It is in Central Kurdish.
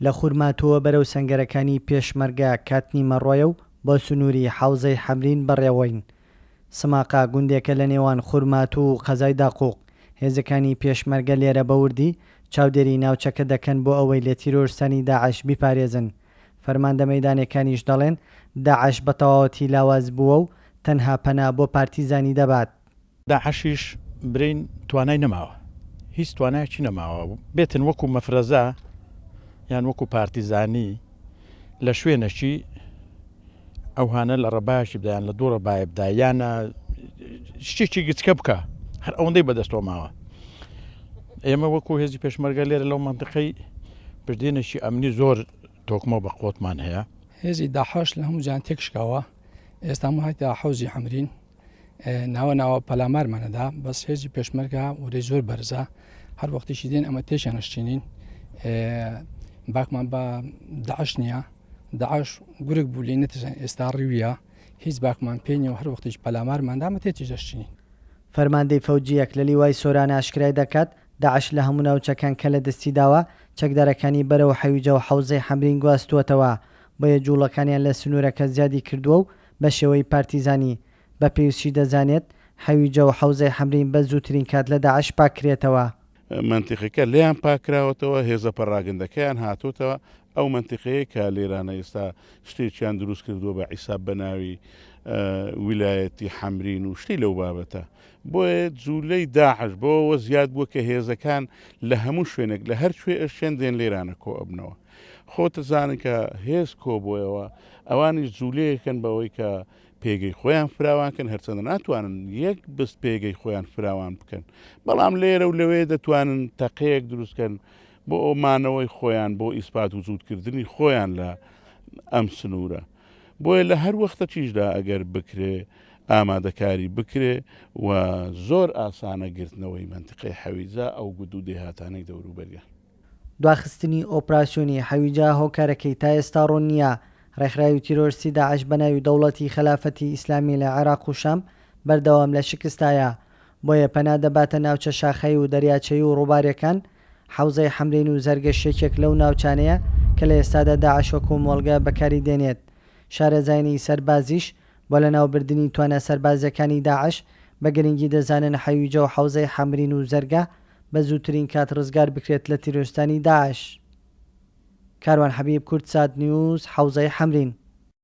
لە خورماتووە بەرەو سەنگەرەکانی پێشمەرگە کاتنی مەڕۆیە و بۆ سنووری حەوزەی حەمرین بەڕێوەین. سماقا گوندێکە لە نێوان خورماتوو و قەزای داقوق. هێزەکانی پێشمەرگە لێرە بەوردی چاودێری ناوچەکە دەکەن بۆ ئەوەی لە تیرۆرسانی داعش بیپارێزن. فەرماندە مەیدانەکانیش دەڵێن داعش بە تەواوەتی لاواز بووە و تەنها پەنا بۆ پارتیزانی دەبات. داعشیش برین توانای نەماوە، هیچ توانایەکی نەماوە بێتن وەکو مەفرەزە یان وەکو پارتیزانی لە شوێنەشی ئەوهانە لە ڕەبایەکی بدایان لە دوو ڕەبایە بدا یانە شتێکی گچکە بکە هەر ئەوەندەی بەدەستەوە ماوە. ئێمە وەکو هێزی پێشمەرگە لێرە لەو منتقەی پشتێنێکی ئەمنی زۆر تۆکمە بە قۆتمان هەیە. هێزی داحاش لە هەموو جان تێکشکاوە ئێستا هەیە حەوزی حەمرین ناوە پەلامارمانەدا بەس هێزی پێشمەرگە وەرەی زۆر بەرزە هەر وەختیشی دێن ئەمە تێشانەشتینین باکمان بە داعش نییە داعش گورگ بوو لێ نەتەزان ئێستا ڕویە هیچ باکمان پێینەوە هەر وەختیش پەلامارماندا ئەمە تێتی دەشتینین. فەرماندەی فەوجیەک لە لیوای سۆران ئاشکرای دەکات داعش لە هەموو ناوچەکان کە لە دەستی داوە چەکدارەکانی بەرەو حەویجە و حەوزەی حەمرین گواستووەتەوە بۆیە جوڵەکانیان لە سنوورەکە زیادی کردووە و بە شێوەی پارتیزانی بە پێویستی دەزانێت حەویجە و حەوزەی حەمرین بە زووترین کات لە داعش پاکرێتەوە. منتیقەکە لیان پاکراوەتەوە هێزە پەڕاگەندەکەیان هاتوتەوە ئەو منتیقەیە کە لێرانە ئێستا شتێکیان دروست کردووە بە عیساب بەناوی ویلایەتی حەمرین و شتی لەو بابەتە بۆیە جوولەی داعش بۆەوە زیاد بووە کە هێزەکان لە هەموو شوێنێک لە هەر کوێ شوێندێن لێرانە کۆ ئەبنەوە. خۆتەزانن کە هێز کۆبوویەوە ئەوانی جوولەیەکەن بەوەی کە پێگەی خۆیان فراوانکەن هەرچەندە ناتوانن یەک بست پێگەی خۆیان فراوان بکەن بەڵام لێرە و لەوێ دەتوانن تەقەیەک دروستکەن بۆ ئۆمانەوەی خۆیان بۆ ئیسپات و زوودکردنی خۆیان لە ئەم سنوورە. بۆیە لە هەر وەختەکیشدا ئەگەر بکرێ ئامادەکاری بکرێ و زۆر ئاسانە گرتنەوەی منتیقەی حەویجە ئەو گودو دێهاتانەی دەوروبەریە. دواخستنی ئۆپراسیۆنی حەویجە هۆکارەکەی تا ئێستا ڕوون نییە. ڕێکخراوی تیرۆرسی داعش بەناوی دەوڵەتی خلافەتی ئیسلامی لە عێراق و شام بەردەوام لە شکستایە بۆیە پەنا دەباتە ناوچە شاخەی و دەریاچەی و ڕووبارەکان. حەوزەی حەمرین و زەرگەشتێکێک لەو ناوچانەیە کە لە ئێستادا داعش وەکو مۆڵگە بەکاری دێنێت. شارەزایانی سەربازیش بۆ لە ناوبردننی توانە سەربازەکانی داعش بە گرنگی دەزانن حەویجە و حەوزەی حەمرین و زەرگە بە زووترین کات ڕزگار بکرێت لە تیرۆرستانی داعش. کاروان حەبیب، کوردسات، نیوز، حەوزەی حەمرین.